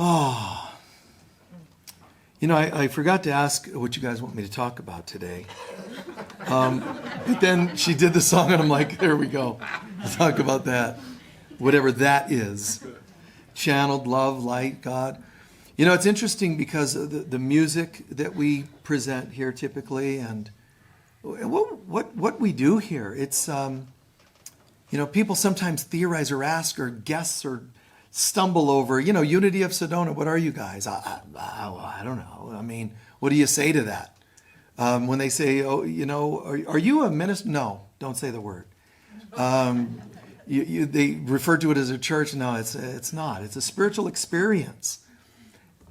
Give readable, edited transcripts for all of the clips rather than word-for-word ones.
Oh, I forgot to ask what you guys want me to talk about today. But then she did the song and I'm like, there we go. We'll talk about that. Whatever that is. Channeled love, light, God. It's interesting because the music that we present here typically and what we do here, it's, people sometimes theorize or ask or guess or stumble over, Unity of Sedona, what are you guys? I don't know. I mean, what do you say to that? When they say, are you a minister? No, don't say the word. They refer to it as a church. No, it's not. It's a spiritual experience.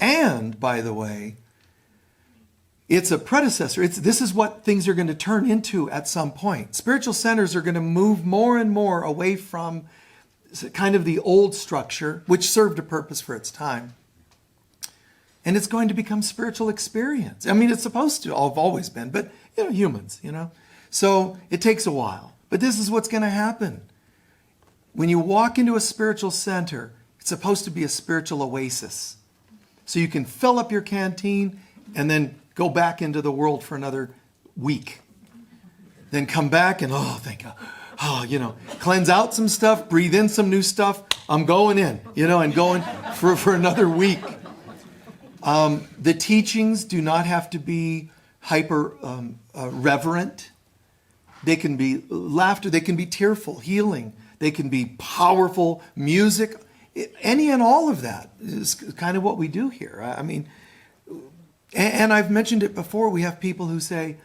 And, by the way, it's a predecessor. This is what things are going to turn into at some point. Spiritual centers are going to move more and more away from kind of the old structure, which served a purpose for its time. And it's going to become spiritual experience. I mean, it's supposed to have always been, but, humans, So it takes a while. But this is what's going to happen. When you walk into a spiritual center, it's supposed to be a spiritual oasis. So you can fill up your canteen and then go back into the world for another week. Then come back and, thank God. Cleanse out some stuff, breathe in some new stuff. I'm going in, and going for another week. The teachings do not have to be hyper reverent. They can be laughter. They can be tearful, healing. They can be powerful music. Any and all of that is kind of what we do here. I mean, and I've mentioned it before. We have people who say,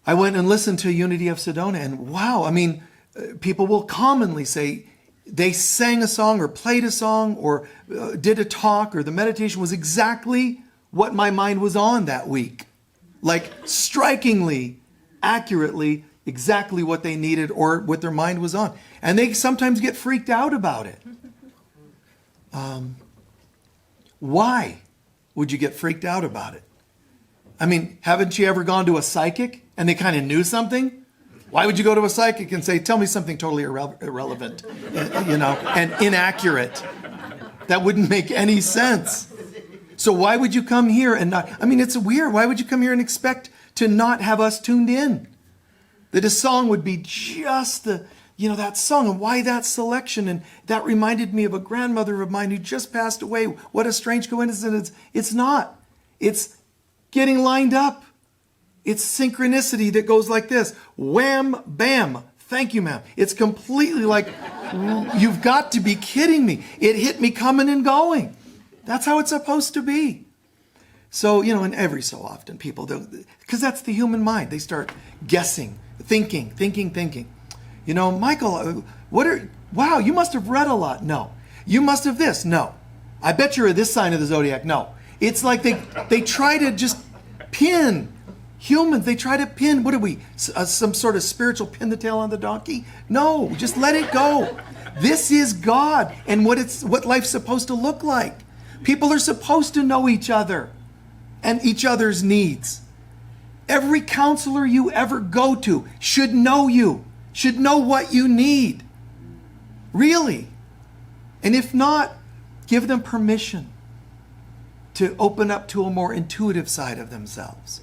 I went and listened to Unity of Sedona, and wow, I mean, people will commonly say they sang a song or played a song or did a talk or the meditation was exactly what my mind was on that week. Like strikingly, accurately, exactly what they needed or what their mind was on. And they sometimes get freaked out about it. Why would you get freaked out about it? I mean, haven't you ever gone to a psychic and they kind of knew something? Why would you go to a psychic and say, tell me something totally irrelevant, and inaccurate? That wouldn't make any sense. So why would you come here and not, it's weird. Why would you come here and expect to not have us tuned in? That a song would be just that song, and why that selection? And that reminded me of a grandmother of mine who just passed away. What a strange coincidence. It's not. It's getting lined up. It's synchronicity that goes like this. Wham, bam. Thank you, ma'am. It's completely like, you've got to be kidding me. It hit me coming and going. That's how it's supposed to be. So, and every so often people do, because that's the human mind. They start guessing, thinking. Michael, wow, you must have read a lot. No. You must have this. No. I bet you're this sign of the zodiac. No. It's like they try to just pin humans. They try to pin, what are we, some sort of spiritual pin the tail on the donkey? No, just let it go. This is God and what life's supposed to look like. People are supposed to know each other and each other's needs. Every counselor you ever go to should know you, should know what you need. Really. And if not, give them permission to open up to a more intuitive side of themselves.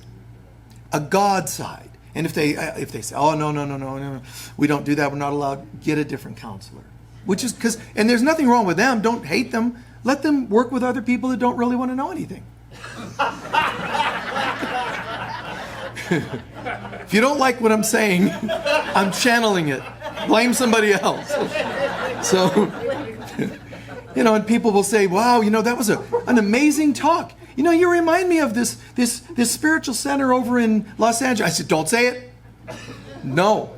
A God side. And if they say, oh, no, we don't do that, we're not allowed, get a different counselor. Which is because, and there's nothing wrong with them, don't hate them. Let them work with other people that don't really want to know anything. If you don't like what I'm saying, I'm channeling it. Blame somebody else. So, and people will say, wow, that was an amazing talk. You remind me of this spiritual center over in Los Angeles. I said, don't say it. No.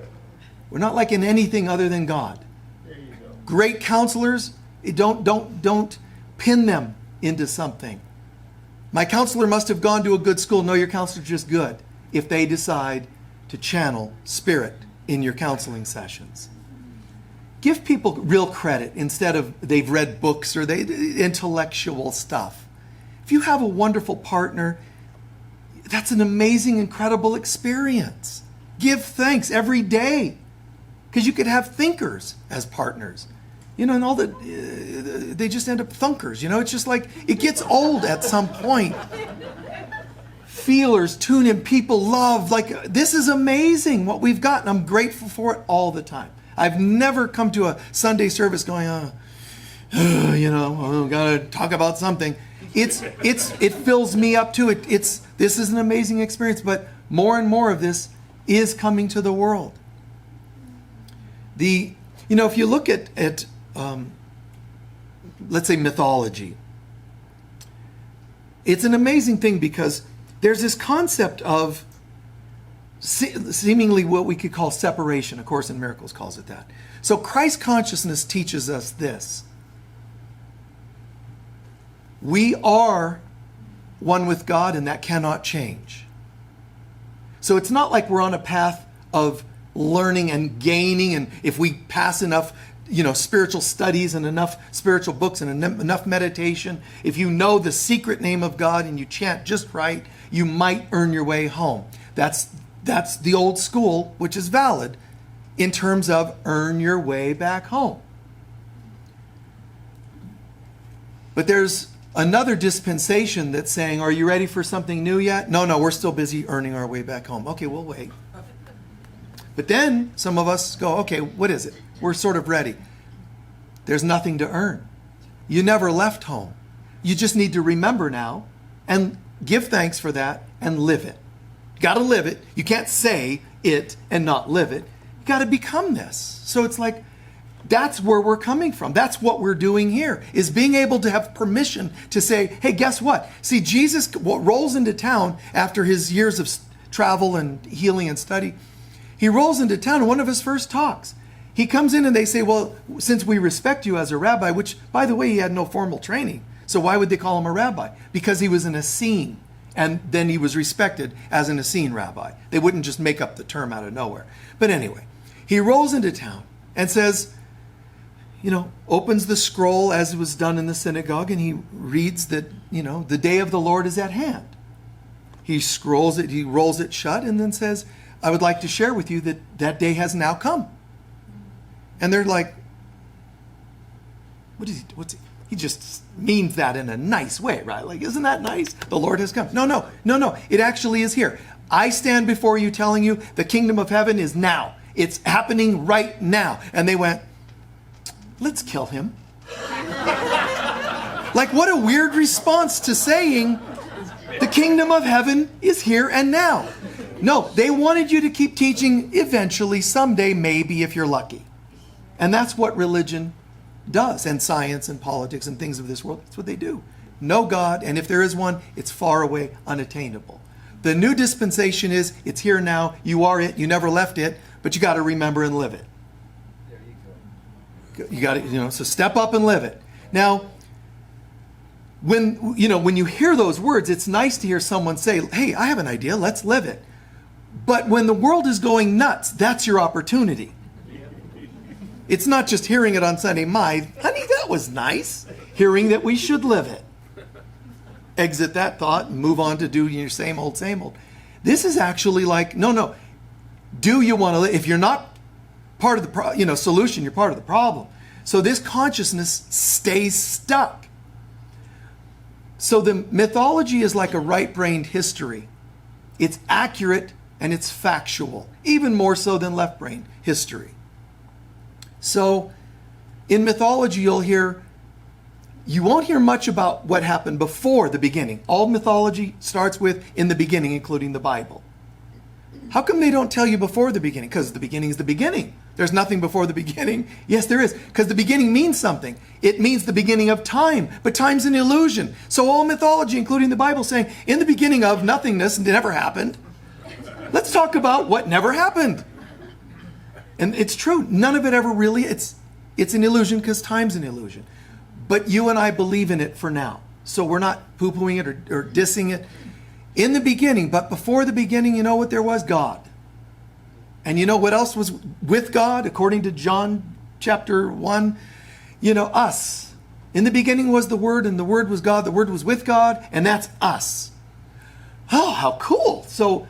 We're not like in anything other than God. There you go. Great counselors, don't pin them into something. My counselor must have gone to a good school. No, your counselor's just good if they decide to channel spirit in your counseling sessions. Give people real credit instead of they've read books or intellectual stuff. If you have a wonderful partner, that's an amazing, incredible experience. Give thanks every day because you could have thinkers as partners. You know, and all the, they just end up thunkers. You know, it's just like, it gets old at some point. Feelers, tune in, people love. Like, this is amazing what we've got, and I'm grateful for it all the time. I've never come to a Sunday service going, you know, gotta talk about something. It fills me up too. This is an amazing experience, but more and more of this is coming to the world. You know, if you look at let's say mythology, it's an amazing thing because there's this concept of seemingly what we could call separation. A Course in Miracles calls it that. So Christ consciousness teaches us this. We are one with God, and that cannot change. So it's not like we're on a path of learning and gaining, and if we pass enough, you know, spiritual studies and enough spiritual books and enough meditation, if you know the secret name of God and you chant just right, you might earn your way home. That's the old school, which is valid in terms of earn your way back home. But there's another dispensation that's saying, are you ready for something new yet? No, we're still busy earning our way back home. Okay, we'll wait. But then some of us go, okay, what is it? We're sort of ready. There's nothing to earn. You never left home. You just need to remember now and give thanks for that and live it. You got to live it. You can't say it and not live it. You got to become this. So it's like, that's where we're coming from. That's what we're doing here, is being able to have permission to say, hey, guess what? See, Jesus rolls into town after his years of travel and healing and study. He rolls into town, and one of his first talks, he comes in and they say, well, since we respect you as a rabbi, which, by the way, he had no formal training. So why would they call him a rabbi? Because he was an Essene, and then he was respected as an Essene rabbi. They wouldn't just make up the term out of nowhere. But anyway, he rolls into town and says, you know, opens the scroll as was done in the synagogue, and he reads that, you know, the day of the Lord is at hand. He scrolls it, he rolls it shut, and then says, I would like to share with you that that day has now come. And they're like, what's he? He just means that in a nice way, right? Like, isn't that nice? The Lord has come. No. It actually is here. I stand before you telling you the kingdom of heaven is now. It's happening right now. And they went, let's kill him. Like, what a weird response to saying the kingdom of heaven is here and now. No, they wanted you to keep teaching eventually, someday, maybe, if you're lucky. And that's what religion does, and science and politics and things of this world. That's what they do. No God, and if there is one, it's far away, unattainable. The new dispensation is, it's here now, you are it, you never left it, but you got to remember and live it. There you go. You got to, you know, so step up and live it. Now, when you hear those words, it's nice to hear someone say, hey, I have an idea, let's live it. But when the world is going nuts, that's your opportunity. It's not just hearing it on Sunday, honey, that was nice. Hearing that we should live it. Exit that thought and move on to do your same old, same old. This is actually like, no. Do you want to live? If you're not part of the solution, you're part of the problem. So this consciousness stays stuck. So the mythology is like a right-brained history. It's accurate and it's factual, even more so than left-brained history. So in mythology, you won't hear much about what happened before the beginning. All mythology starts with in the beginning, including the Bible. How come they don't tell you before the beginning? Because the beginning is the beginning. There's nothing before the beginning. Yes, there is. Because the beginning means something. It means the beginning of time. But time's an illusion. So all mythology, including the Bible, saying, in the beginning of nothingness, and it never happened. Let's talk about what never happened. And it's true. None of it ever really, it's an illusion because time's an illusion. But you and I believe in it for now. So we're not poo-pooing it or dissing it. In the beginning, but before the beginning, you know what there was? God. And you know what else was with God? According to John chapter 1, us. In the beginning was the Word, and the Word was God. The Word was with God, and that's us. Oh, how cool. So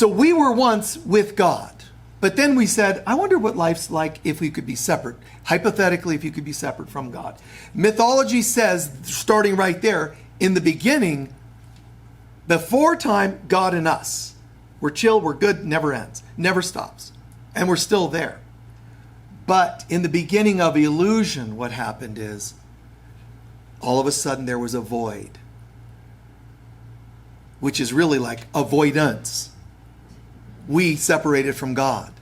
we were once with God. But then we said, I wonder what life's like if we could be separate. Hypothetically, if you could be separate from God. Mythology says, starting right there, in the beginning, before time, God and us. We're chill, we're good, never ends, never stops. And we're still there. But in the beginning of illusion, what happened is, all of a sudden there was a void. Which is really like avoidance. We separated from God.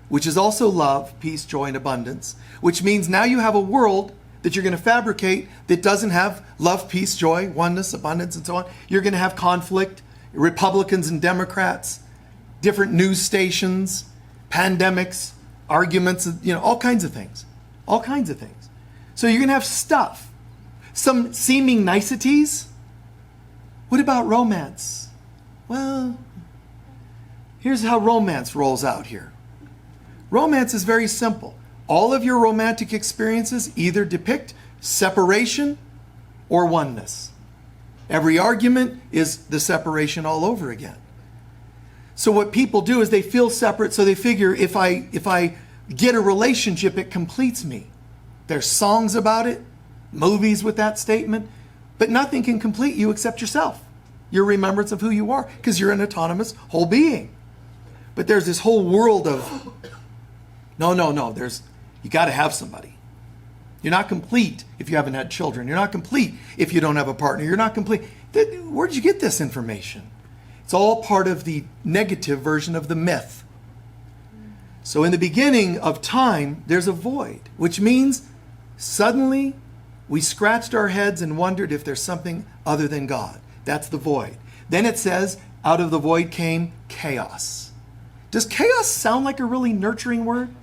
Which is also love, peace, joy, and abundance. Which means now you have a world that you're going to fabricate that doesn't have love, peace, joy, oneness, abundance, and so on. You're going to have conflict, Republicans and Democrats, different news stations, pandemics, arguments, all kinds of things. All kinds of things. So you're going to have stuff. Some seeming niceties. What about romance? Well, here's how romance rolls out here. Romance is very simple. All of your romantic experiences either depict separation or oneness. Every argument is the separation all over again. So what people do is they feel separate, so they figure if I get a relationship, it completes me. There's songs about it, movies with that statement, but nothing can complete you except yourself, your remembrance of who you are, because you're an autonomous whole being. But there's this whole world of, no, you got to have somebody. You're not complete if you haven't had children. You're not complete if you don't have a partner. You're not complete. Where did you get this information? It's all part of the negative version of the myth. So in the beginning of time, there's a void, which means suddenly we scratched our heads and wondered if there's something other than God. That's the void. Then it says, out of the void came chaos. Does chaos sound like a really nurturing word?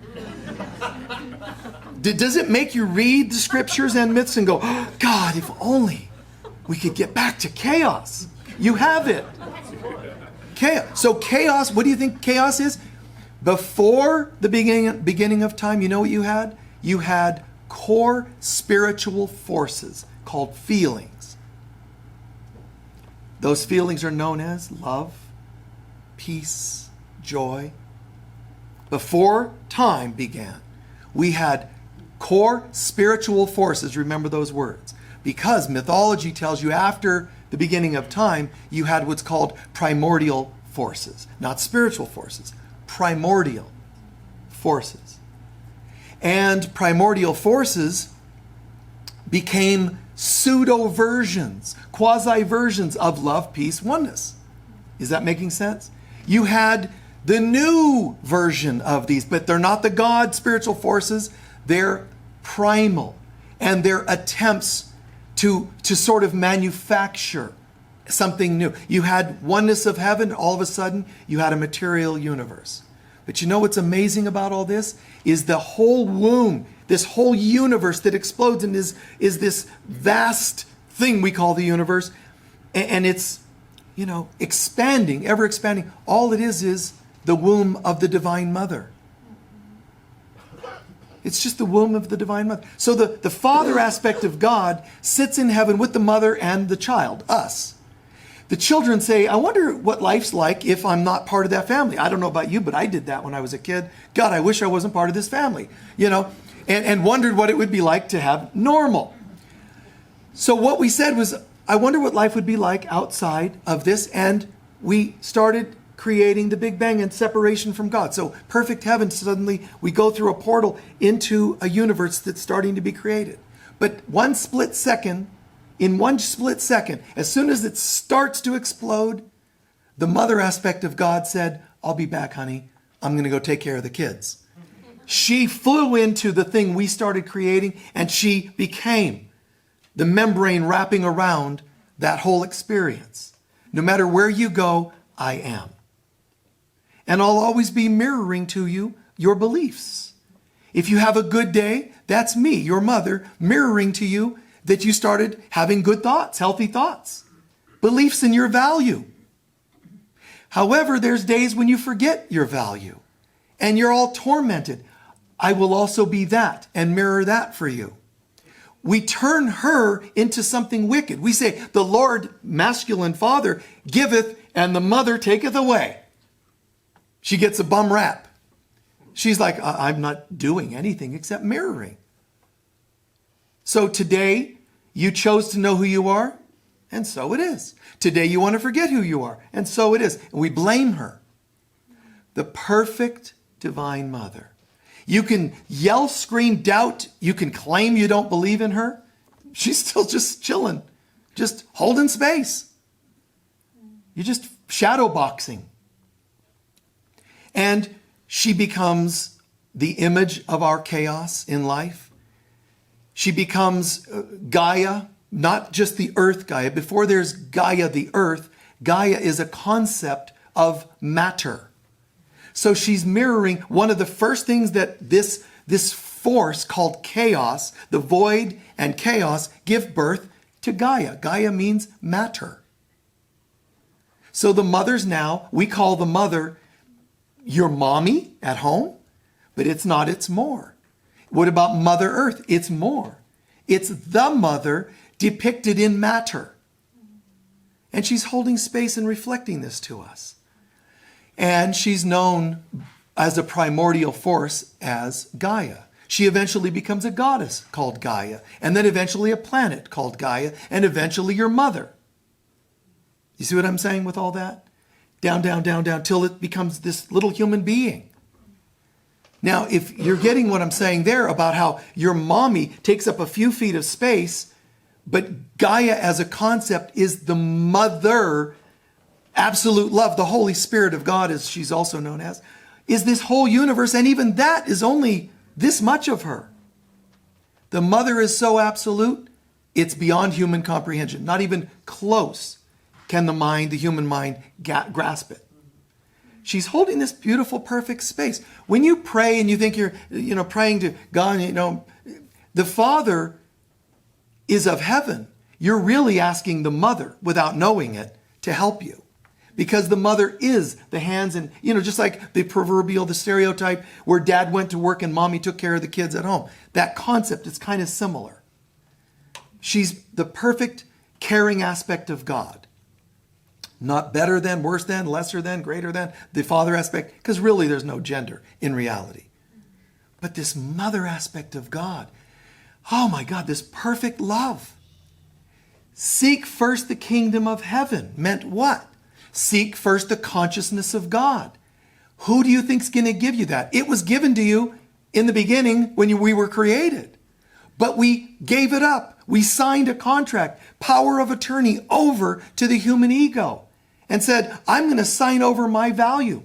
Does it make you read the scriptures and myths and go, oh, God, if only we could get back to chaos? You have it. Chaos. So chaos, what do you think chaos is? Before the beginning of time, you know what you had? You had core spiritual forces called feelings. Those feelings are known as love, peace, joy. Before time began, we had core spiritual forces. Remember those words. Because mythology tells you after the beginning of time, you had what's called primordial forces. Not spiritual forces. Primordial forces. And primordial forces became pseudo-versions, quasi-versions of love, peace, oneness. Is that making sense? You had the new version of these, but they're not the God spiritual forces. They're primal. And they're attempts to sort of manufacture something new. You had oneness of heaven, all of a sudden you had a material universe. But you know what's amazing about all this? Is the whole womb, this whole universe that explodes and is this vast thing we call the universe. And it's, expanding, ever expanding. All it is the womb of the Divine Mother. It's just the womb of the Divine Mother. So the Father aspect of God sits in heaven with the mother and the child, us. The children say, I wonder what life's like if I'm not part of that family. I don't know about you, but I did that when I was a kid. God, I wish I wasn't part of this family, and wondered what it would be like to have normal. So what we said was, I wonder what life would be like outside of this. And we started creating the Big Bang and separation from God. So perfect heaven, suddenly we go through a portal into a universe that's starting to be created. But in one split second, as soon as it starts to explode, the mother aspect of God said, I'll be back, honey. I'm going to go take care of the kids. She flew into the thing we started creating, and she became the membrane wrapping around that whole experience. No matter where you go, I am. And I'll always be mirroring to you your beliefs. If you have a good day, that's me, your mother, mirroring to you that you started having good thoughts, healthy thoughts, beliefs in your value. However, there's days when you forget your value and you're all tormented. I will also be that and mirror that for you. We turn her into something wicked. We say, the Lord, masculine father, giveth and the mother taketh away. She gets a bum rap. She's like, I'm not doing anything except mirroring. So today, you chose to know who you are, and so it is. Today, you want to forget who you are, and so it is. And we blame her. The perfect divine mother. You can yell, scream, doubt. You can claim you don't believe in her. She's still just chilling, just holding space. You're just shadow boxing. And she becomes the image of our chaos in life. She becomes Gaia, not just the earth Gaia. Before there's Gaia, the earth, Gaia is a concept of matter. So she's mirroring one of the first things that this force called chaos, the void and chaos, give birth to Gaia. Gaia means matter. So the mother's now, we call the mother your mommy at home, but it's not, it's more. What about Mother Earth? It's more. It's the mother depicted in matter. And she's holding space and reflecting this to us. And she's known as a primordial force as Gaia. She eventually becomes a goddess called Gaia, and then eventually a planet called Gaia, and eventually your mother. You see what I'm saying with all that? Down, down, down, down, till it becomes this little human being. Now, if you're getting what I'm saying there about how your mommy takes up a few feet of space, but Gaia as a concept is the mother, absolute love, the Holy Spirit of God, as she's also known as, is this whole universe, and even that is only this much of her. The mother is so absolute, it's beyond human comprehension. Not even close can the human mind grasp it. She's holding this beautiful, perfect space. When you pray and you think you're, praying to God, the Father is of heaven. You're really asking the mother, without knowing it, to help you. Because the mother is the hands and, just like the stereotype where dad went to work and mommy took care of the kids at home. That concept is kind of similar. She's the perfect caring aspect of God. Not better than, worse than, lesser than, greater than, the father aspect, because really there's no gender in reality. But this mother aspect of God, oh my God, this perfect love. Seek first the kingdom of heaven meant what? Seek first the consciousness of God. Who do you think's going to give you that? It was given to you in the beginning when we were created. But we gave it up. We signed a contract, power of attorney over to the human ego and said, I'm going to sign over my value,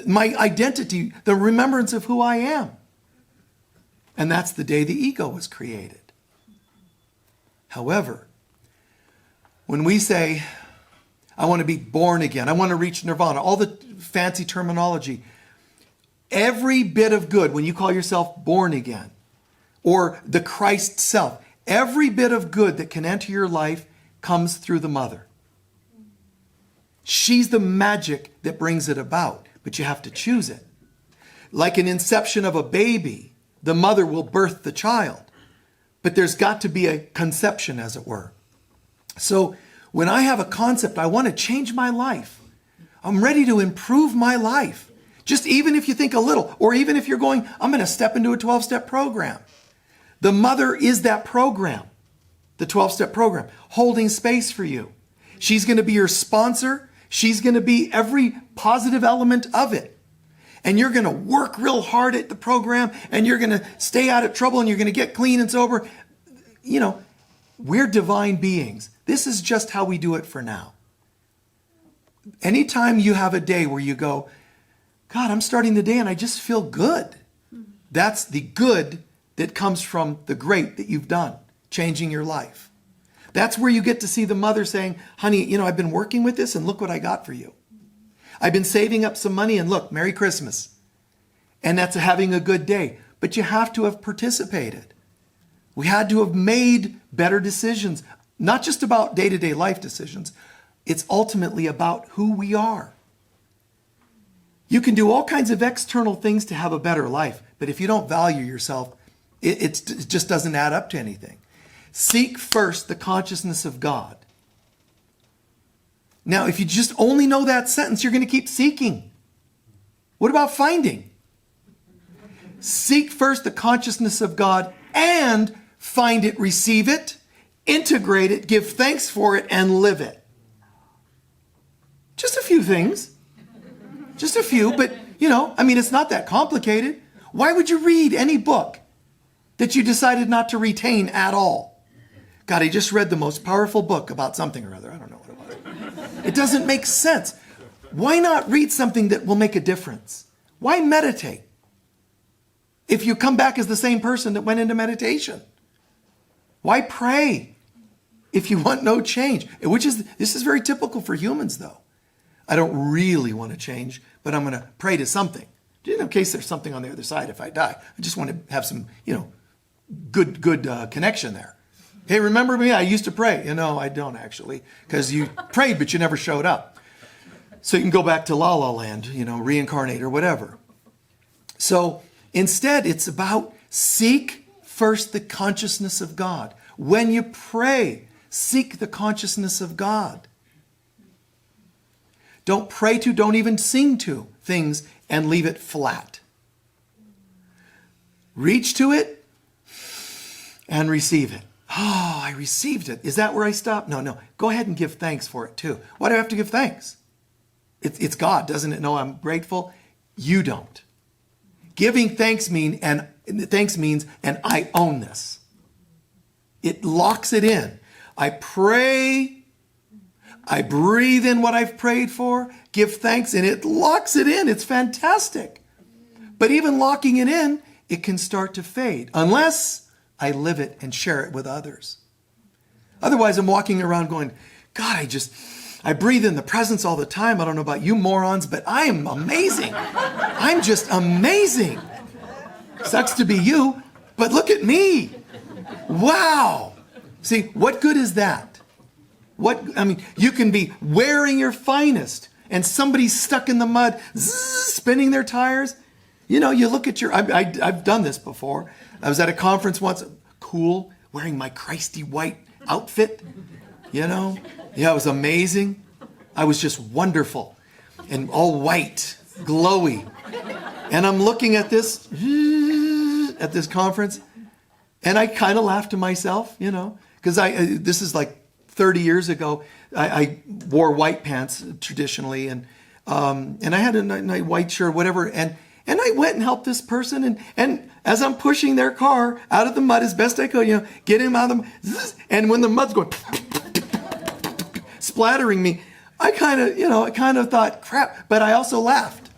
my identity, the remembrance of who I am. And that's the day the ego was created. However, when we say, I want to be born again, I want to reach nirvana, all the fancy terminology, every bit of good, when you call yourself born again, or the Christ self, every bit of good that can enter your life comes through the mother. She's the magic that brings it about, but you have to choose it. Like an inception of a baby, the mother will birth the child, but there's got to be a conception, as it were. So when I have a concept, I want to change my life. I'm ready to improve my life. Just even if you think a little, or even if you're going, I'm going to step into a 12-step program. The mother is that program, the 12-step program, holding space for you. She's going to be your sponsor. She's going to be every positive element of it. And you're going to work real hard at the program, and you're going to stay out of trouble, and you're going to get clean and sober. We're divine beings. This is just how we do it for now. Anytime you have a day where you go, God, I'm starting the day and I just feel good. That's the good that comes from the great that you've done, changing your life. That's where you get to see the mother saying, honey, I've been working with this and look what I got for you. I've been saving up some money and look, Merry Christmas. And that's having a good day. But you have to have participated. We had to have made better decisions, not just about day-to-day life decisions. It's ultimately about who we are. You can do all kinds of external things to have a better life, but if you don't value yourself, it just doesn't add up to anything. Seek first the consciousness of God. Now, if you just only know that sentence, you're going to keep seeking. What about finding? Seek first the consciousness of God and find it, receive it, integrate it, give thanks for it, and live it. Just a few things. Just a few, but it's not that complicated. Why would you read any book that you decided not to retain at all? God, I just read the most powerful book about something or other. I don't know what it was. It doesn't make sense. Why not read something that will make a difference? Why meditate if you come back as the same person that went into meditation? Why pray if you want no change? This is very typical for humans, though. I don't really want to change, but I'm going to pray to something. In case there's something on the other side if I die. I just want to have some, good connection there. Hey, remember me? I used to pray. I don't actually, because you prayed, but you never showed up. So you can go back to La La Land, reincarnate or whatever. So instead, it's about seek first the consciousness of God. When you pray, seek the consciousness of God. Don't pray to, don't even sing to things and leave it flat. Reach to it and receive it. Oh, I received it. Is that where I stop? No. Go ahead and give thanks for it too. Why do I have to give thanks? It's God. Doesn't it know I'm grateful? You don't. Giving thanks means, and I own this. It locks it in. I pray, I breathe in what I've prayed for, give thanks, and it locks it in. It's fantastic. But even locking it in, it can start to fade unless I live it and share it with others. Otherwise, I'm walking around going, God, I breathe in the presence all the time. I don't know about you morons, but I am amazing. I'm just amazing. Sucks to be you, but look at me. Wow. See, what good is that? You can be wearing your finest and somebody's stuck in the mud, spinning their tires. You look at I've done this before. I was at a conference once, cool, wearing my Christy white outfit, Yeah, it was amazing. I was just wonderful and all white, glowy. And I'm looking at this conference, and I kind of laughed to myself, because this is like 30 years ago. I wore white pants traditionally, and I had a white shirt, whatever, and I went and helped this person, and as I'm pushing their car out of the mud as best I could, get him out of the mud, and when the mud's going splattering me, I kind of thought, crap, but I also laughed.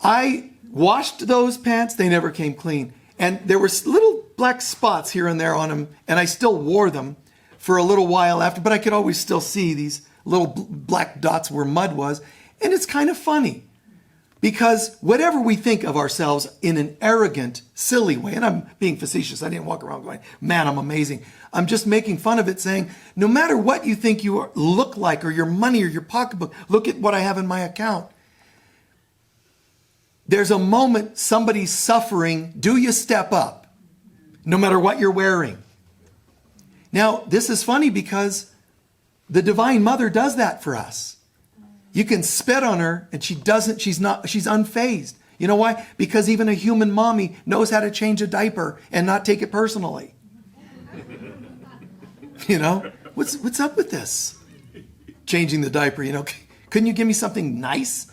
I washed those pants, they never came clean, and there were little black spots here and there on them, and I still wore them for a little while after, but I could always still see these little black dots where mud was, and it's kind of funny. Because whatever we think of ourselves in an arrogant, silly way, and I'm being facetious, I didn't walk around going, man, I'm amazing. I'm just making fun of it, saying, no matter what you think you look like, or your money, or your pocketbook, look at what I have in my account. There's a moment somebody's suffering, do you step up? No matter what you're wearing. Now, this is funny because the Divine Mother does that for us. You can spit on her and she's unfazed. You know why? Because even a human mommy knows how to change a diaper and not take it personally. What's up with this? Changing the diaper, couldn't you give me something nice?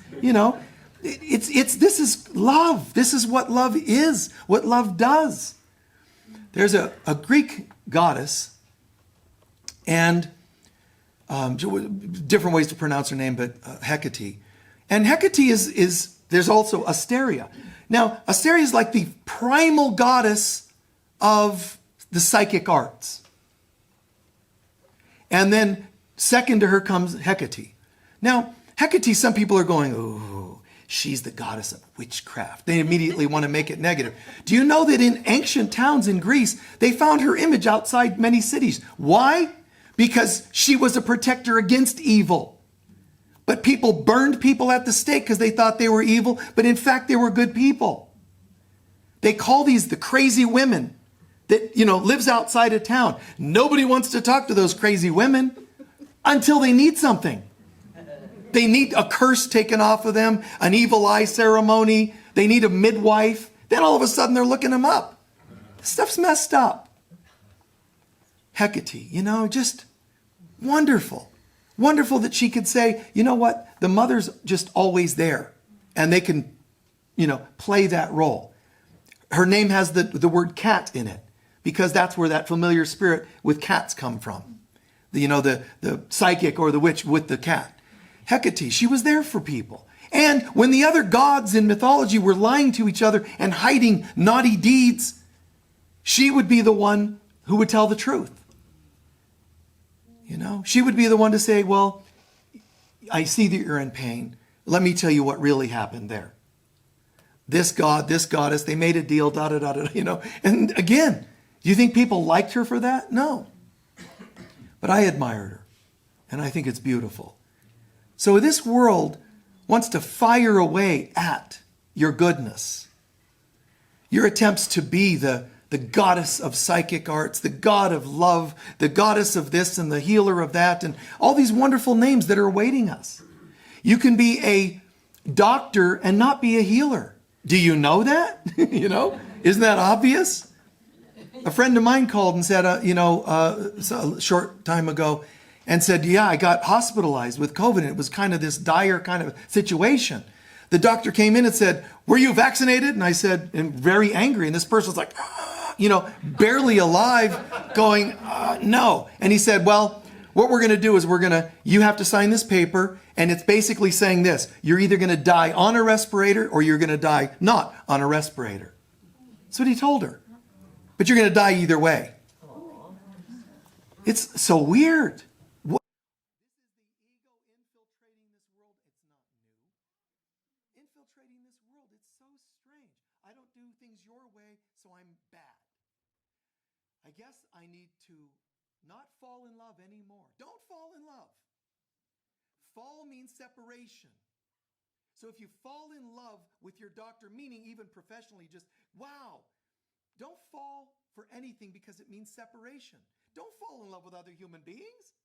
This is love. This is what love is, what love does. There's a Greek goddess, and different ways to pronounce her name, but Hecate. And Hecate is there's also Asteria. Now, Asteria is like the primal goddess of the psychic arts. And then second to her comes Hecate. Now, Hecate, some people are going, oh, she's the goddess of witchcraft. They immediately want to make it negative. Do you know that in ancient towns in Greece, they found her image outside many cities? Why? Because she was a protector against evil. But people burned people at the stake because they thought they were evil, but in fact they were good people. They call these the crazy women that, lives outside of town. Nobody wants to talk to those crazy women until they need something. They need a curse taken off of them, an evil eye ceremony. They need a midwife. Then all of a sudden they're looking them up. This stuff's messed up. Hecate, just wonderful. Wonderful that she could say, you know what? The mother's just always there. And they can, play that role. Her name has the word cat in it, because that's where that familiar spirit with cats come from. The psychic or the witch with the cat. Hecate, she was there for people. And when the other gods in mythology were lying to each other and hiding naughty deeds, she would be the one who would tell the truth. She would be the one to say, well, I see that you're in pain. Let me tell you what really happened there. This god, this goddess, they made a deal, And again, do you think people liked her for that? No. But I admired her, and I think it's beautiful. So this world wants to fire away at your goodness, your attempts to be the goddess of psychic arts, the god of love, the goddess of this and the healer of that, and all these wonderful names that are awaiting us. You can be a doctor and not be a healer. Do you know that? Isn't that obvious? A friend of mine called and said, a short time ago, and said, yeah, I got hospitalized with COVID. And it was kind of this dire kind of situation. The doctor came in and said, were you vaccinated? And I said, and very angry. And this person was like, barely alive, going, no. And he said, well, what we're going to do is you have to sign this paper. And it's basically saying this: you're either going to die on a respirator or you're going to die not on a respirator. That's what he told her. But you're going to die either way. It's so weird. This is the ego infiltrating this world. It's not new. Infiltrating this world, it's so strange. I don't do things your way, so I'm bad. I guess I need to not fall in love anymore. Don't fall in love. Fall means separation. So if you fall in love with your doctor, meaning even professionally, just, wow, don't fall for anything because it means separation. Don't fall in love with other human beings.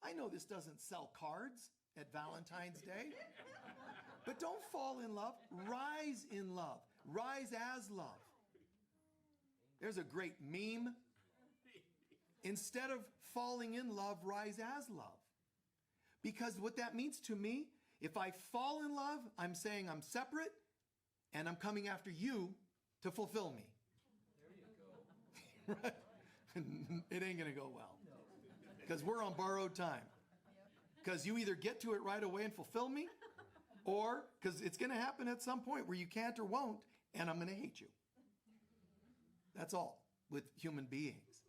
I know this doesn't sell cards at Valentine's Day, but don't fall in love. Rise in love. Rise as love. There's a great meme. Instead of falling in love, rise as love. Because what that means to me, if I fall in love, I'm saying I'm separate and I'm coming after you to fulfill me. There you go. Right? It ain't going to go well. Because we're on borrowed time. Because you either get to it right away and fulfill me, or because it's going to happen at some point where you can't or won't, and I'm going to hate you. That's all with human beings.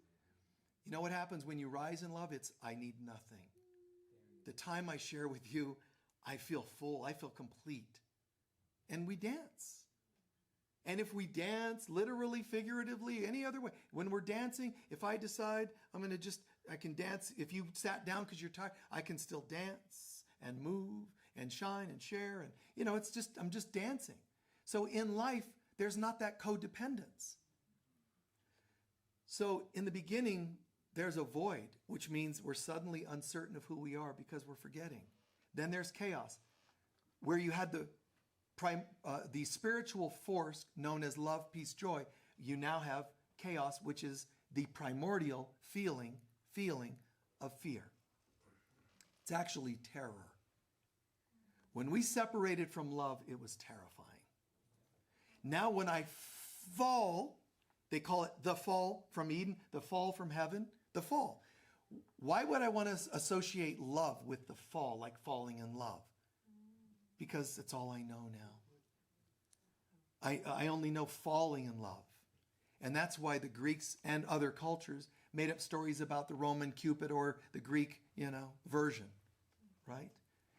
You know what happens when you rise in love? It's, I need nothing. The time I share with you, I feel full, I feel complete. And we dance. And if we dance, literally, figuratively, any other way, when we're dancing, if I decide I can dance, if you sat down because you're tired, I can still dance and move and shine and share. And, I'm just dancing. So in life, there's not that codependence. So in the beginning, there's a void, which means we're suddenly uncertain of who we are because we're forgetting. Then there's chaos, where you had the spiritual force known as love, peace, joy. You now have chaos, which is the primordial feeling of fear. It's actually terror. When we separated from love, it was terrifying. Now when I fall, they call it the fall from Eden, the fall from heaven, the fall. Why would I want to associate love with the fall, like falling in love? Because it's all I know now. I only know falling in love. And that's why the Greeks and other cultures made up stories about the Roman Cupid or the Greek, version, right?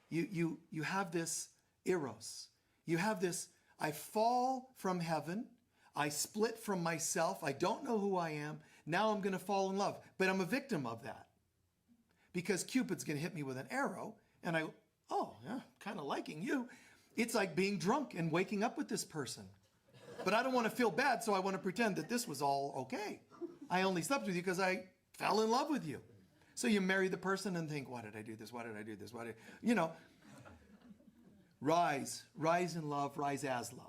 You have this eros. You have this, I fall from heaven. I split from myself. I don't know who I am. Now I'm going to fall in love. But I'm a victim of that. Because Cupid's going to hit me with an arrow. And kind of liking you. It's like being drunk and waking up with this person. But I don't want to feel bad, so I want to pretend that this was all okay. I only slept with you because I fell in love with you. So you marry the person and think, why did I do this? Why did I do this? rise in love, rise as love.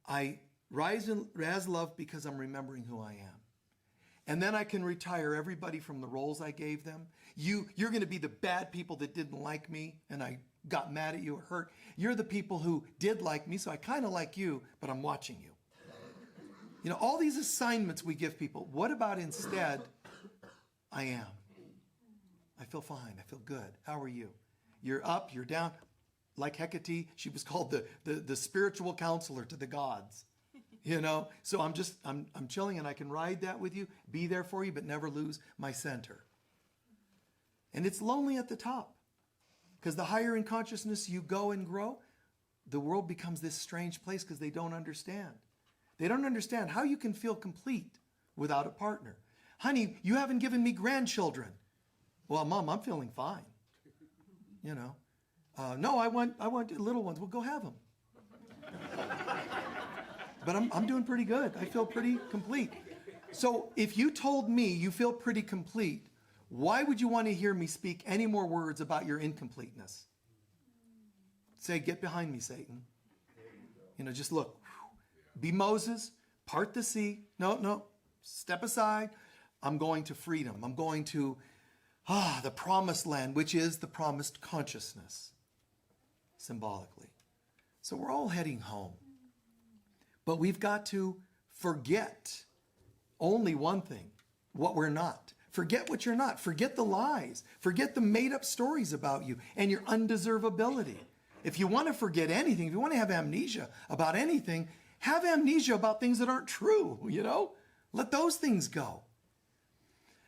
I rise as love because I'm remembering who I am. And then I can retire everybody from the roles I gave them. You're going to be the bad people that didn't like me and I got mad at you or hurt. You're the people who did like me, so I kind of like you, but I'm watching you. You know, all these assignments we give people. What about instead, I am. I feel fine. I feel good. How are you? You're up, you're down. Like Hecate, she was called the spiritual counselor to the gods. You know, so I'm chilling and I can ride that with you, be there for you, but never lose my center. And it's lonely at the top because the higher in consciousness you go and grow, the world becomes this strange place because they don't understand. They don't understand how you can feel complete without a partner. Honey, you haven't given me grandchildren. Well, Mom, I'm feeling fine. You know, no, I want little ones. Well, go have them. But I'm doing pretty good. I feel pretty complete. So if you told me you feel pretty complete, why would you want to hear me speak any more words about your incompleteness? Say, get behind me, Satan. You know, just look. Be Moses, part the sea. No, step aside. I'm going to freedom. I'm going to the promised land, which is the promised consciousness, symbolically. So we're all heading home. But we've got to forget only one thing, what we're not. Forget what you're not. Forget the lies. Forget the made-up stories about you and your undeservability. If you want to forget anything, if you want to have amnesia about anything, have amnesia about things that aren't true, you know? Let those things go.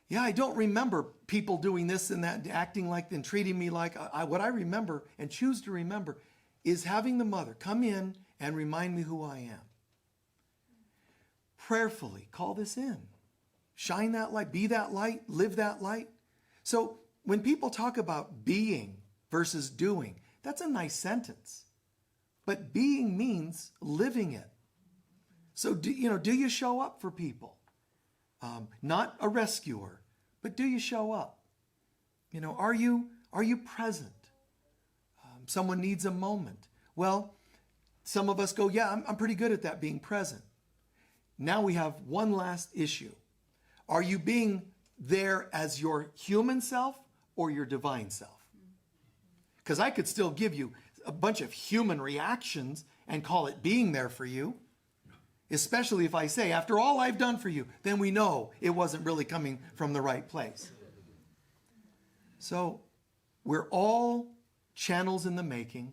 Yeah, I don't remember people doing this and that, acting like and treating me like. What I remember and choose to remember is having the mother come in and remind me who I am. Prayerfully call this in. Shine that light, be that light, live that light. So when people talk about being versus doing, that's a nice sentence. But being means living it. So do you show up for people? Not a rescuer, but do you show up? You know, are you present? Someone needs a moment. Well, some of us go, yeah, I'm pretty good at that, being present. Now we have one last issue. Are you being there as your human self or your divine self? Because I could still give you a bunch of human reactions and call it being there for you. Especially if I say, after all I've done for you, then we know it wasn't really coming from the right place. So we're all channels in the making.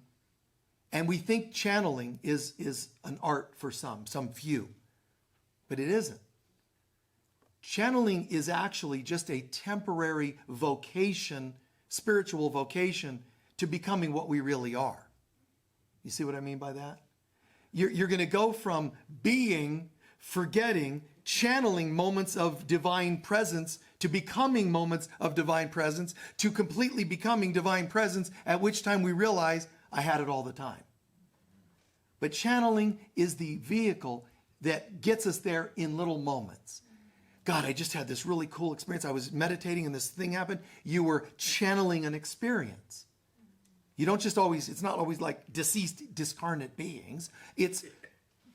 And we think channeling is an art for some few. But it isn't. Channeling is actually just a temporary vocation, spiritual vocation, to becoming what we really are. You see what I mean by that? You're going to go from being, forgetting, channeling moments of divine presence to becoming moments of divine presence to completely becoming divine presence, at which time we realize I had it all the time. But channeling is the vehicle that gets us there in little moments. God, I just had this really cool experience. I was meditating and this thing happened. You were channeling an experience. You don't just always, it's not always like deceased, discarnate beings. It's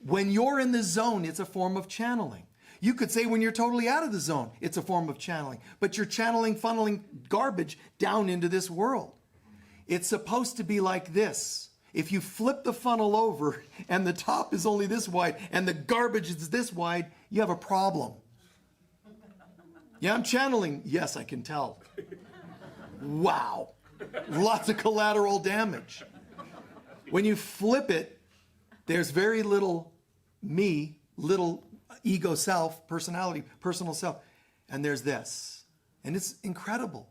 when you're in the zone, it's a form of channeling. You could say when you're totally out of the zone, it's a form of channeling. But you're channeling, funneling garbage down into this world. It's supposed to be like this. If you flip the funnel over and the top is only this wide and the garbage is this wide, you have a problem. Yeah, I'm channeling. Yes, I can tell. Wow. Lots of collateral damage. When you flip it, there's very little me, little ego self, personality, personal self. And there's this. And it's incredible.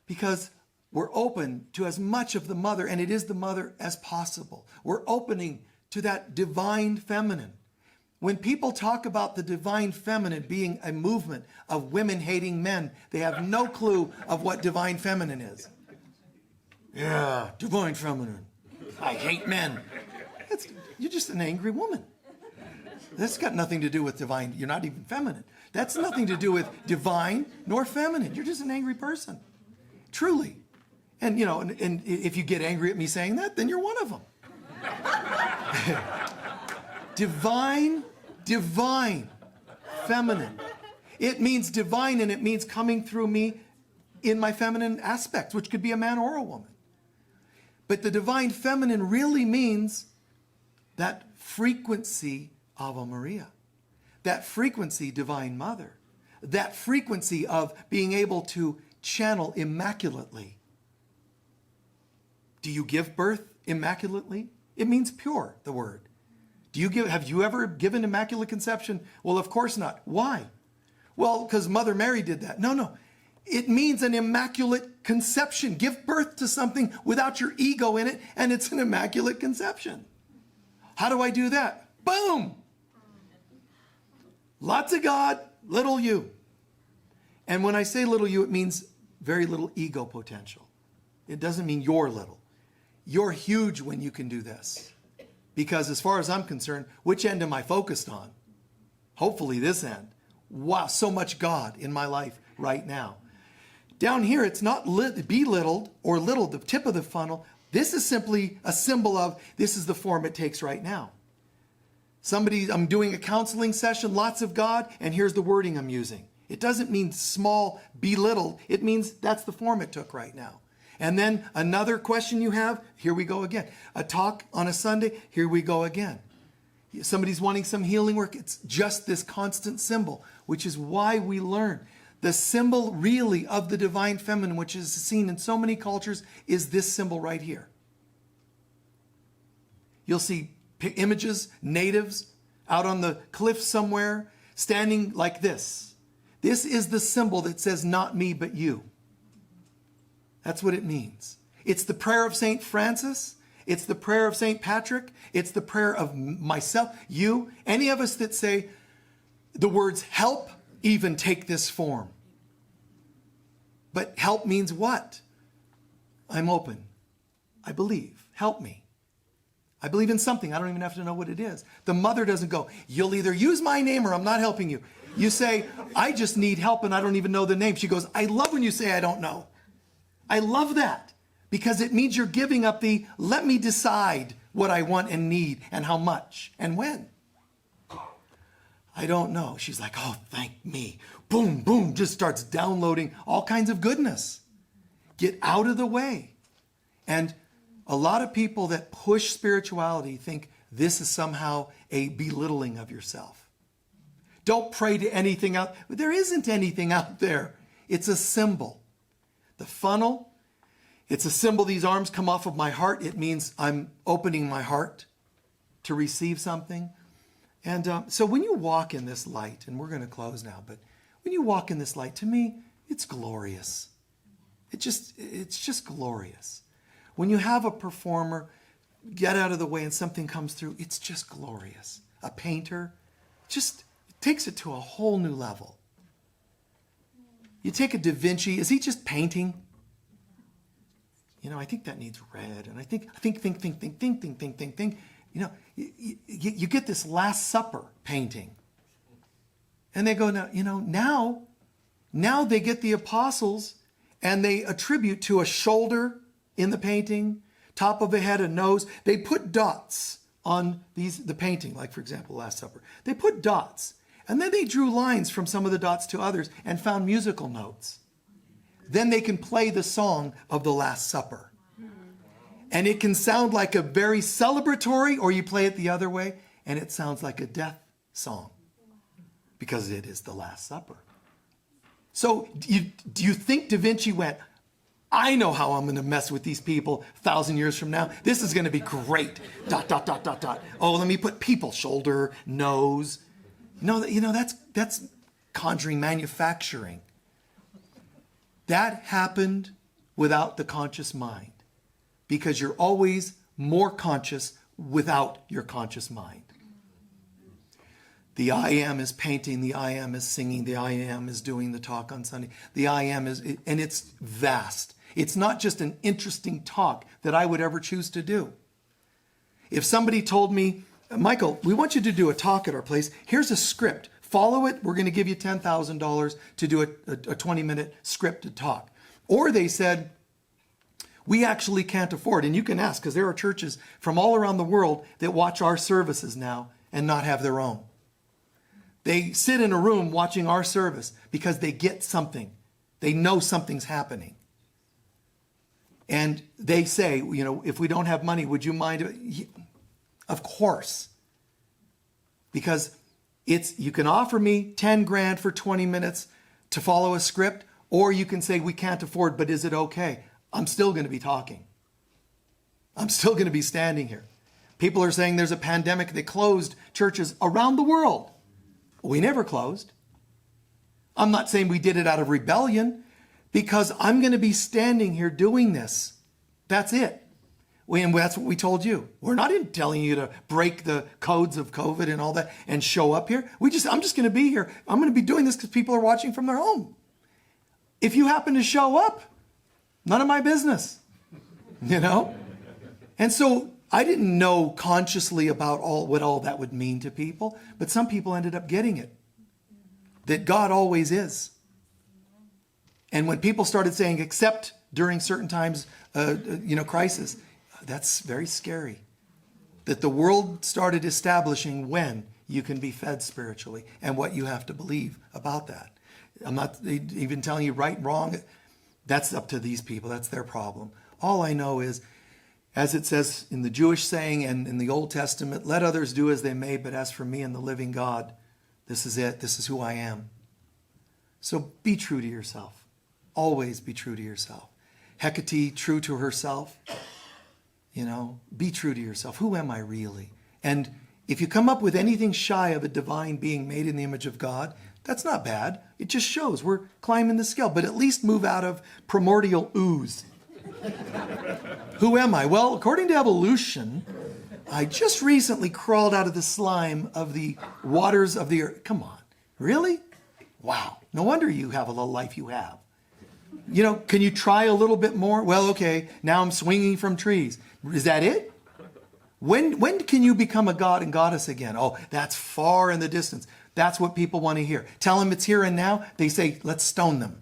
Because we're open to as much of the mother, and it is the mother, as possible. We're opening to that divine feminine. When people talk about the divine feminine being a movement of women hating men, they have no clue of what divine feminine is. Yeah, divine feminine. I hate men. You're just an angry woman. That's got nothing to do with divine. You're not even feminine. That's nothing to do with divine nor feminine. You're just an angry person. Truly. And, and if you get angry at me saying that, then you're one of them. Divine, feminine. It means divine, and it means coming through me in my feminine aspects, which could be a man or a woman. But the divine feminine really means that frequency, Ave Maria. That frequency, Divine Mother. That frequency of being able to channel immaculately. Do you give birth immaculately? It means pure, the word. Have you ever given Immaculate Conception? Well, of course not. Why? Well, because Mother Mary did that. No. It means an immaculate conception. Give birth to something without your ego in it, and it's an immaculate conception. How do I do that? Boom! Lots of God, little you. And when I say little you, it means very little ego potential. It doesn't mean you're little. You're huge when you can do this. Because as far as I'm concerned, which end am I focused on? Hopefully this end. Wow, so much God in my life right now. Down here, it's not belittled or little, the tip of the funnel. This is simply a symbol of this is the form it takes right now. I'm doing a counseling session, lots of God, and here's the wording I'm using. It doesn't mean small, belittled. It means that's the form it took right now. And then another question you have, here we go again. A talk on a Sunday, here we go again. Somebody's wanting some healing work. It's just this constant symbol, which is why we learn. The symbol really of the divine feminine, which is seen in so many cultures, is this symbol right here. You'll see images, natives out on the cliff somewhere, standing like this. This is the symbol that says, not me, but you. That's what it means. It's the prayer of St. Francis. It's the prayer of St. Patrick. It's the prayer of myself, you, any of us that say the words help even take this form. But help means what? I'm open. I believe. Help me. I believe in something. I don't even have to know what it is. The mother doesn't go, you'll either use my name or I'm not helping you. You say, I just need help and I don't even know the name. She goes, I love when you say I don't know. I love that because it means you're giving up the let me decide what I want and need and how much and when. I don't know. She's like, oh, thank me. Boom, boom, just starts downloading all kinds of goodness. Get out of the way. And a lot of people that push spirituality think this is somehow a belittling of yourself. Don't pray to anything out. There isn't anything out there. It's a symbol. The funnel, it's a symbol. These arms come off of my heart. It means I'm opening my heart to receive something. And so when you walk in this light, and we're going to close now, but when you walk in this light, to me, it's glorious. It's just glorious. When you have a performer get out of the way and something comes through, it's just glorious. A painter just takes it to a whole new level. You take a Da Vinci, is he just painting? I think that needs red. And I think. You get this Last Supper painting. And they go, now they get the apostles and they attribute to a shoulder in the painting, top of a head, a nose. They put dots on the painting, like for example, Last Supper. They put dots. And then they drew lines from some of the dots to others and found musical notes. Then they can play the song of the Last Supper. And it can sound like a very celebratory, or you play it the other way, and it sounds like a death song. Because it is the Last Supper. So do you think Da Vinci went, I know how I'm going to mess with these people 1,000 years from now. This is going to be great. ... Oh, let me put people, shoulder, nose. No, that's conjuring manufacturing. That happened without the conscious mind because you're always more conscious without your conscious mind. The I am is painting, the I am is singing, the I am is doing the talk on Sunday. The I am is, and it's vast. It's not just an interesting talk that I would ever choose to do. If somebody told me, Michael, we want you to do a talk at our place. Here's a script. Follow it. We're going to give you $10,000 to do a 20-minute scripted talk. Or they said, We actually can't afford, and you can ask, because there are churches from all around the world that watch our services now and not have their own. They sit in a room watching our service because they get something. They know something's happening. And they say, if we don't have money, would you mind? Of course. Because you can offer me 10 grand for 20 minutes to follow a script, or you can say we can't afford, but is it okay? I'm still going to be talking. I'm still going to be standing here. People are saying there's a pandemic. They closed churches around the world. We never closed. I'm not saying we did it out of rebellion, because I'm going to be standing here doing this. That's it. And that's what we told you. We're not telling you to break the codes of COVID and all that and show up here. I'm just going to be here. I'm going to be doing this because people are watching from their home. If you happen to show up, none of my business, And so I didn't know consciously about what all that would mean to people, but some people ended up getting it. That God always is. And when people started saying, except during certain times, crisis, that's very scary. That the world started establishing when you can be fed spiritually and what you have to believe about that. I'm not even telling you right, wrong. That's up to these people. That's their problem. All I know is, as it says in the Jewish saying and in the Old Testament, let others do as they may, but as for me and the living God, this is it. This is who I am. So be true to yourself. Always be true to yourself. Hecate, true to herself. Be true to yourself. Who am I really? And if you come up with anything shy of a divine being made in the image of God, that's not bad. It just shows we're climbing the scale. But at least move out of primordial ooze. Who am I? Well, according to evolution, I just recently crawled out of the slime of the waters of the earth. Come on. Really? Wow. No wonder you have a little life you have. Can you try a little bit more? Well, okay, now I'm swinging from trees. Is that it? When can you become a god and goddess again? Oh, that's far in the distance. That's what people want to hear. Tell them it's here and now. They say, let's stone them.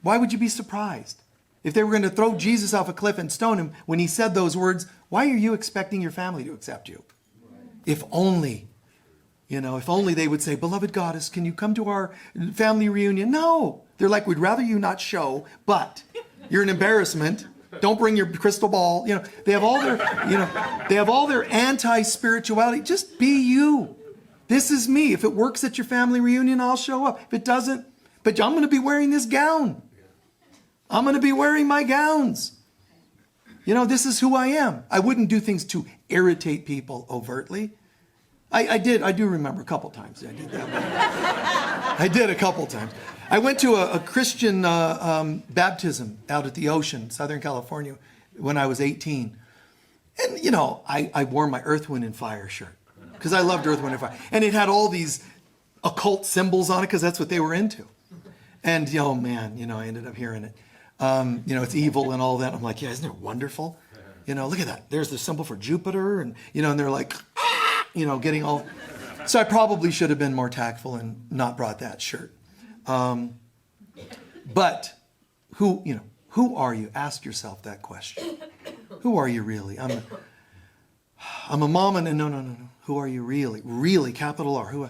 Why would you be surprised? If they were going to throw Jesus off a cliff and stone him when he said those words, why are you expecting your family to accept you? If only, if only they would say, beloved goddess, can you come to our family reunion? No. They're like, we'd rather you not show, but you're an embarrassment. Don't bring your crystal ball. They have all their anti-spirituality. Just be you. This is me. If it works at your family reunion, I'll show up. If it doesn't, but I'm going to be wearing this gown. I'm going to be wearing my gowns. This is who I am. I wouldn't do things to irritate people overtly. I do remember a couple times I did that. I did a couple times. I went to a Christian baptism out at the ocean, Southern California, when I was 18. And, I wore my Earth, Wind, and Fire shirt because I loved Earth, Wind, and Fire. And it had all these occult symbols on it because that's what they were into. And, I ended up hearing it. It's evil and all that. I'm like, yeah, isn't it wonderful? Look at that. There's the symbol for Jupiter. And, and they're like, getting all. So I probably should have been more tactful and not brought that shirt. But who are you? Ask yourself that question. Who are you really? I'm a mom and no. Who are you really? Really, capital R.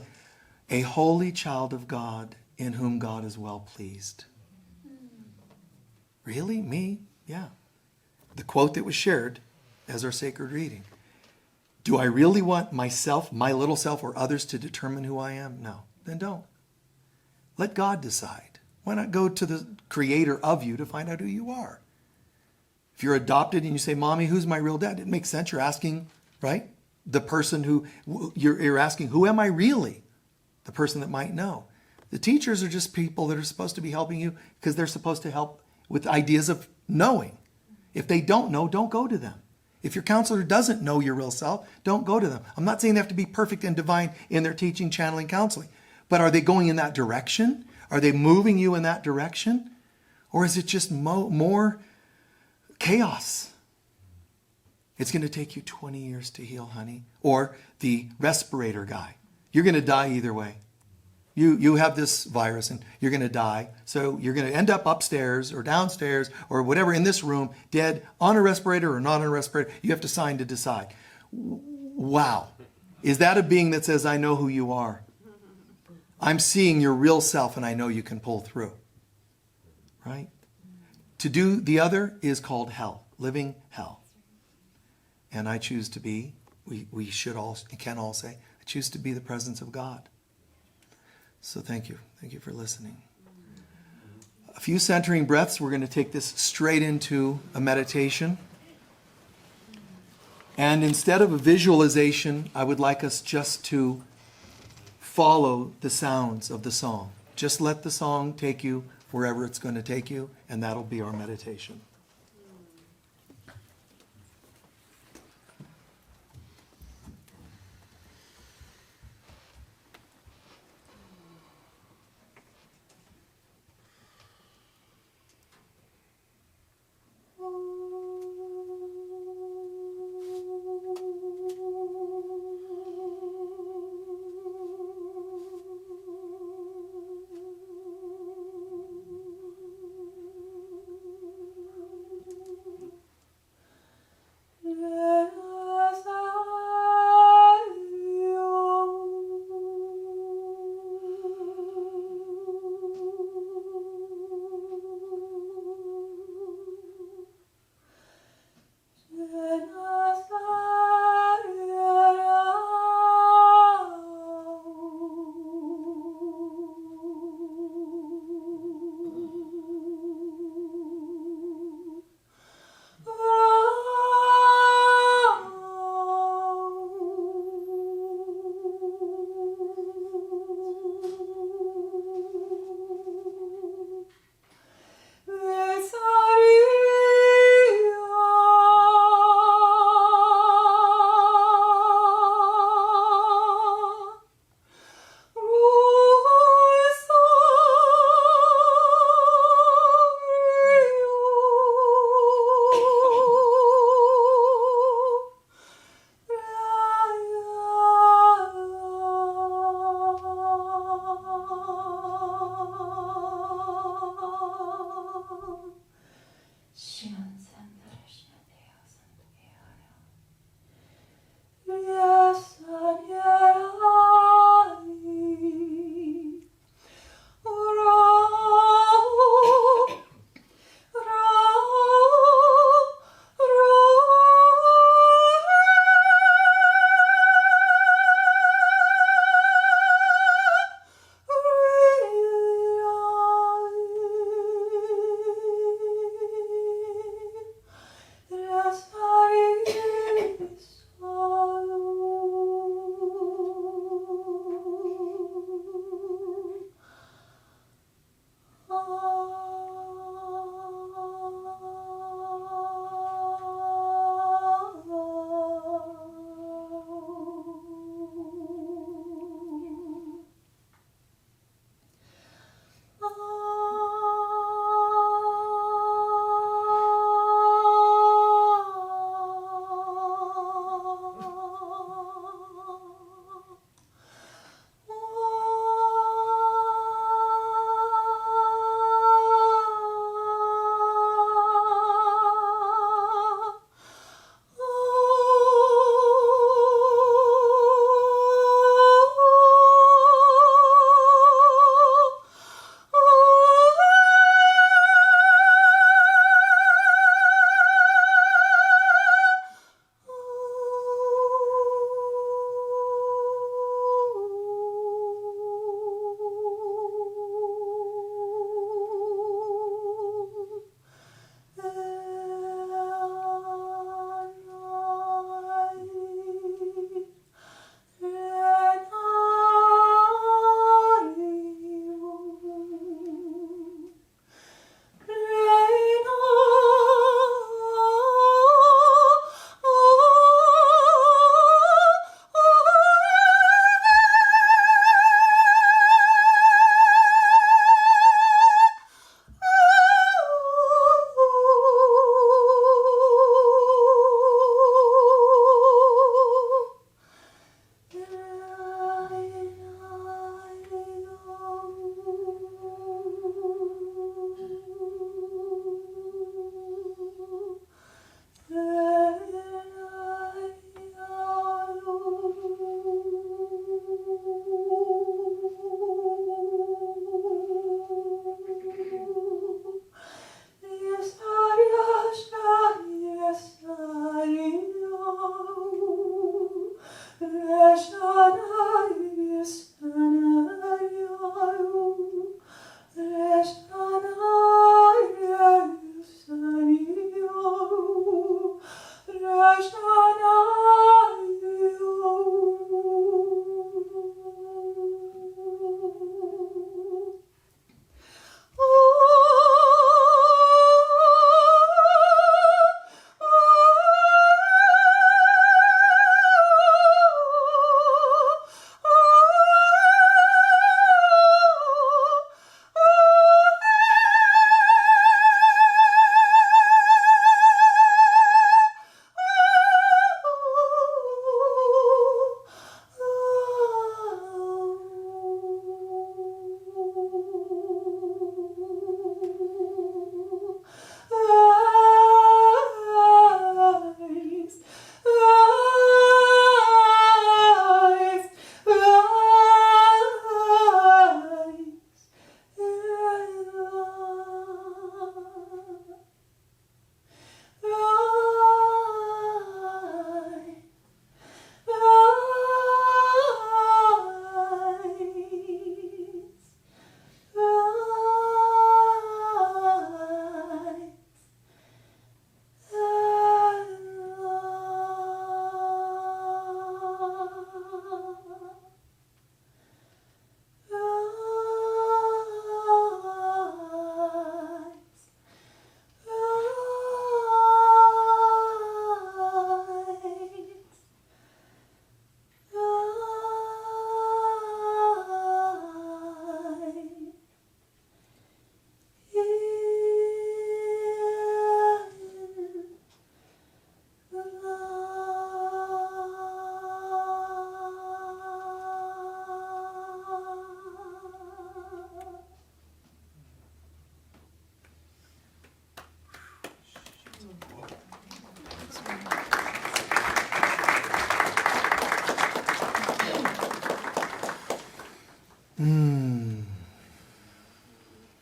A holy child of God in whom God is well pleased. Really? Me? Yeah. The quote that was shared as our sacred reading. Do I really want myself, my little self, or others to determine who I am? No. Then don't. Let God decide. Why not go to the creator of you to find out who you are? If you're adopted and you say, Mommy, who's my real dad? It makes sense. You're asking, right? The person who, you're asking, who am I really? The person that might know. The teachers are just people that are supposed to be helping you because they're supposed to help with ideas of knowing. If they don't know, don't go to them. If your counselor doesn't know your real self, don't go to them. I'm not saying they have to be perfect and divine in their teaching, channeling, counseling. But are they going in that direction? Are they moving you in that direction? Or is it just more chaos? It's going to take you 20 years to heal, honey. Or the respirator guy. You're going to die either way. You have this virus and you're going to die. So you're going to end up upstairs or downstairs or whatever in this room, dead, on a respirator or not on a respirator. You have to sign to decide. Wow. Is that a being that says, I know who you are? I'm seeing your real self and I know you can pull through. Right? To do the other is called hell, living hell. And I choose to be, we should all, can all say, I choose to be the presence of God. So thank you. Thank you for listening. A few centering breaths. We're going to take this straight into a meditation. And instead of a visualization, I would like us just to follow the sounds of the song. Just let the song take you wherever it's going to take you, and that'll be our meditation.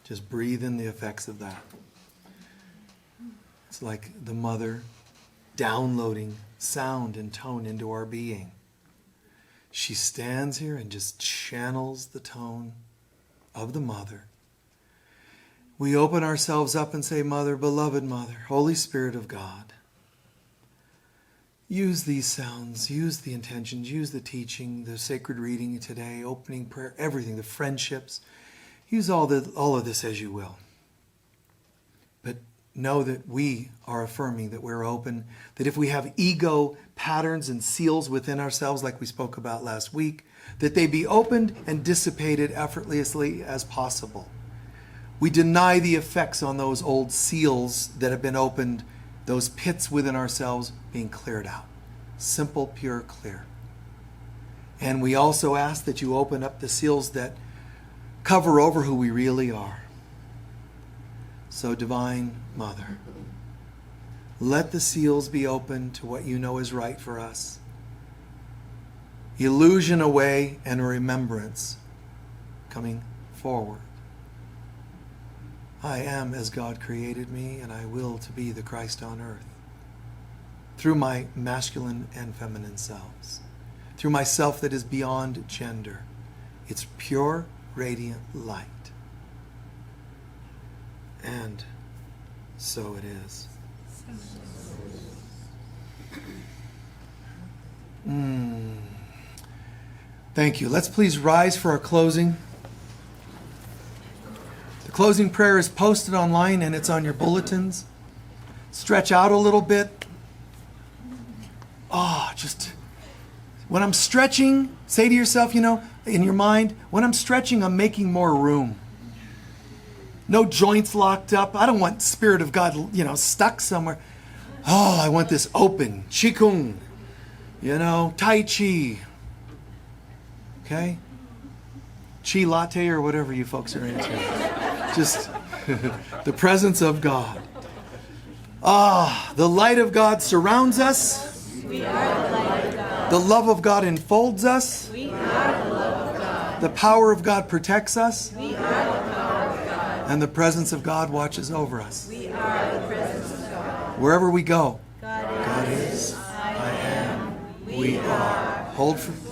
Just breathe in the effects of that. It's like the mother downloading sound and tone into our being. She stands here and just channels the tone of the mother. We open ourselves up and say, Mother, beloved Mother, Holy Spirit of God, use these sounds, use the intentions, use the teaching, the sacred reading today, opening prayer, everything, the friendships. Use all of this as you will. But know that we are affirming that we're open, that if we have ego patterns and seals within ourselves, like we spoke about last week, that they be opened and dissipated effortlessly as possible. We deny the effects on those old seals that have been opened, those pits within ourselves being cleared out. Simple, pure, clear. And we also ask that you open up the seals that cover over who we really are. So, Divine Mother, let the seals be open to what you know is right for us. Illusion away and remembrance coming forward. I am as God created me, and I will to be the Christ on earth. Through my masculine and feminine selves. Through my self that is beyond gender. It's pure, radiant light. And so it is. Thank you. Let's please rise for our closing. The closing prayer is posted online and it's on your bulletins. Stretch out a little bit. Just when I'm stretching, say to yourself, in your mind, when I'm stretching, I'm making more room. No joints locked up. I don't want Spirit of God, stuck somewhere. I want this open. Qigong, Tai Chi. Okay? Chi latte or whatever you folks are into. Just the presence of God. The light of God surrounds us. We are the light of God. The love of God enfolds us. We are the love of God. The power of God protects us. We are the power of God. And the presence of God watches over us. We are the presence of God. Wherever we go, God is, I am, we are.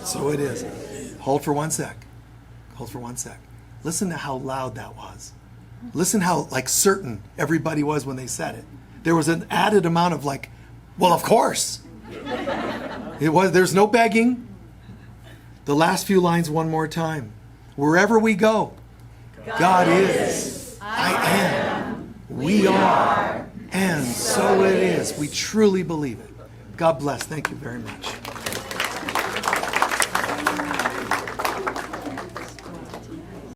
So it is. Hold for 1 sec. Hold for 1 sec. Listen to how loud that was. Listen how certain everybody was when they said it. There was an added amount of well, of course. There's no begging. The last few lines one more time. Wherever we go, God is, I am, we are, and so it is. We truly believe it. God bless. Thank you very much.